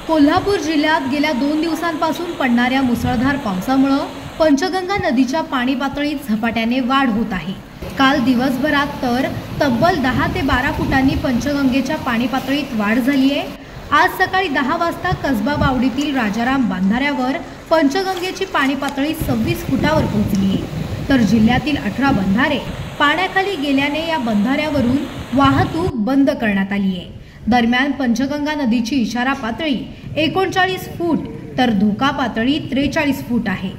कोल्हापूर जिल्ह्यात गेल्या 2 दिवसांपासून पडणाऱ्या मुसळधार पावसामुळे पंचगंगा नदीच्या पाणी पातळीत झपाट्याने वाढ होत आहे। काल दिवसभरात तर तब्बल 10 ते 12 फुटांनी पंचगंगेच्या पाणी पातळीत वाढ झाली आहे। आज सकाळी 10 वाजता कसबा बावडीतील राजाराम बांधाऱ्यावर पंचगंगेची पाणी पातळी 26 फुटावर पोहोचली आहे, तर जिल्ह्यातील 18 बंधारे पाण्याखाली गेल्याने या बंधाऱ्यावरून वाहतूक बंद करण्यात आली आहे। दरम्यान पंचगंगा नदीची इशारा पातळी 39 फूट तर धोका पातळी 43 फूट आहे।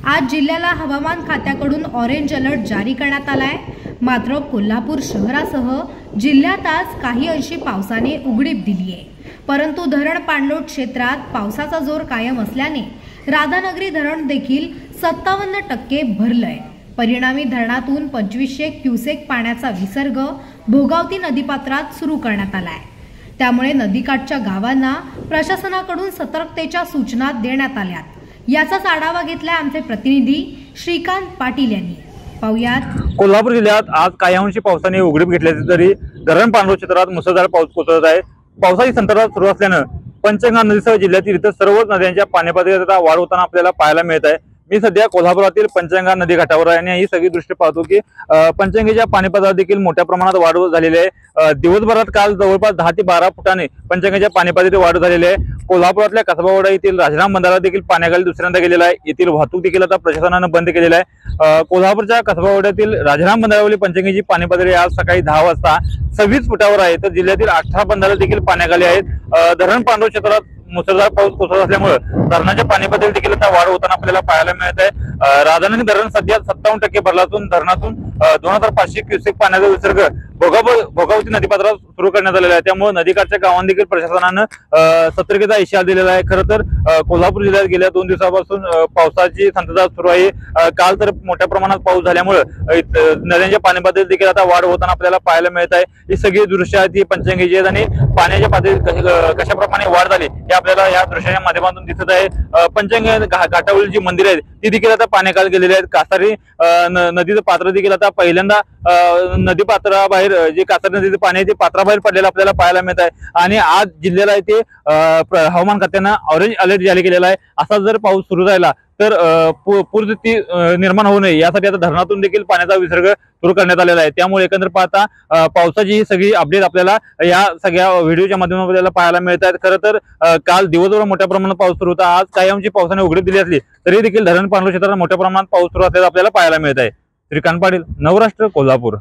आज जिल्ह्याला हवामान खात्याकडून ऑरेंज अलर्ट जारी करण्यात आला आहे। मात्र कोल्हापूर शहरासह जिल्ह्यात आज काही अंशी पावसाने उघडीप दिली आहे, परंतु धरण पाणलोट क्षेत्रात पावसाचा जोर कायम असल्याने राधानगरी धरण देखील 57% भरलंय। परिणामी धरणातून 2500 क्युसेक पाण्याचा विसर्ग भोगावती नदीपात्रात सुरू करण्यात आला आहे। त्यामुळे नदीकाठच्या गावांना प्रशासनाकडून सतर्कतेच्या सूचना देण्यात आल्यात। याचाच आढावा घेतलाय आमचे प्रतिनिधी श्रीकांत पाटील यांनी। पाहुयात। कोल्हापूर जिल्ह्यात आज काही अंशी पावसाने उघडीप घेतल्याचे तरी धरण पाणलोट क्षेत्रात मुसळधार पाऊस कोसळत आहे। पावसाची संततधार सुरू असल्याने पंचगंगा नदीसह जिल्ह्यातील इतर सर्वच नद्यांच्या पाणी पातळीत वाढ होताना आपल्याला पाहायला मिळत आहे। मी सध्या कोल्हापुरातील पंचगंगा नदी घाटावर आहे आणि ही सगळी दृश्य पाहतो की पंचगंगेच्या पाणी पातळीत देखील मोठ्या प्रमाणात वाढ झालेली आहे। दिवसभरात काल जवळपास 10 ते 12 फुटाने पंचगंगेच्या पाणी पातळीत वाढ झालेली आहे। कोल्हापुरातल्या कसबावाडा येथील राजाराम बंधारा देखील पाण्याखाली दुसऱ्यांदा गेलेला आहे। येथील वाहतूक देखील आता प्रशासनाने बंद केलेली आहे। कोल्हापूरच्या कसबावाड्यातील राजाराम बंधाऱ्यावरील पंचगंगेची पाणी पातळी आज सकाळी 10 वाजता 26 फुटावर आहे, तर जिल्ह्यातील 18 बंधारे देखील पाण्याखाली आहेत। धरण पाणलोट क्षेत्रात मुसळधार पाऊस कोसळत असल्यामुळे धरणाच्या पाणी पातळीत देखील आता वाढ होताना आपल्याला पाहायला मिळत आहे। राधानगरी धरण सध्या 57% भरला असून धरणातून 2500 क्युसेक पाण्याचा विसर्ग भोगावती नदीपात्रात सुरू करण्यात आलेला आहे। त्यामुळे नदीकाठच्या गावांना देखील प्रशासनानं सतर्कता इशारा दिलेला आहे। खरं तर कोल्हापूर जिल्ह्यात गेल्या 2 दिवसापासून पावसाची संततधार सुरू आहे। काल तर मोठ्या प्रमाणात पाऊस झाल्यामुळे नद्यांच्या पाणी पातळीत देखील आता वाढ होताना आपल्याला पाहायला मिळत आहे। ही सगळी दृश्य आहेत ती पंचगंगेची आहेत आणि पाण्याच्या पातळीत कशाप्रमाणे वाढ झाली हे आपल्याला या दृश्याच्या माध्यमातून दिसत आहे। पंचगंगा घाटावरील जी मंदिरे आहेत ती देखील आता पाण्याखाली गेलेली आहेत। कासारी नदीचं पात्र देखील आता पहिल्यांदा नदी पात्राबाहेर जे कासारी नदीचे पाणी आहे ते पात्राबाहेर पडलेलं आपल्याला पाहायला मिळत आहे। आणि आज जिल्ह्याला इथे हवामान खात्यानं ऑरेंज अलर्ट जारी केलेला आहे। असा जर पाऊस सुरू राहिला तर पूरस्थिती निर्माण होऊ नये यासाठी आता धरणातून देखील पाण्याचा विसर्ग सुरू करण्यात आलेला आहे। त्यामुळे एकंदर पाहता पावसाची ही सगळी अपडेट आपल्याला या सगळ्या व्हिडिओच्या माध्यमातून आपल्याला पाहायला मिळत आहेत। खरं तर काल दिवसभर मोठ्या प्रमाणात पाऊस सुरू होता। आज काही अंशी पावसाने उघडीप दिली असली तरी देखील धरण पाणलोट क्षेत्रात मोठ्या प्रमाणात पाऊस सुरू असल्याचं आपल्याला पाहायला मिळत आहे। श्रीकांत पाटील, नवराष्ट्र, कोल्हापूर।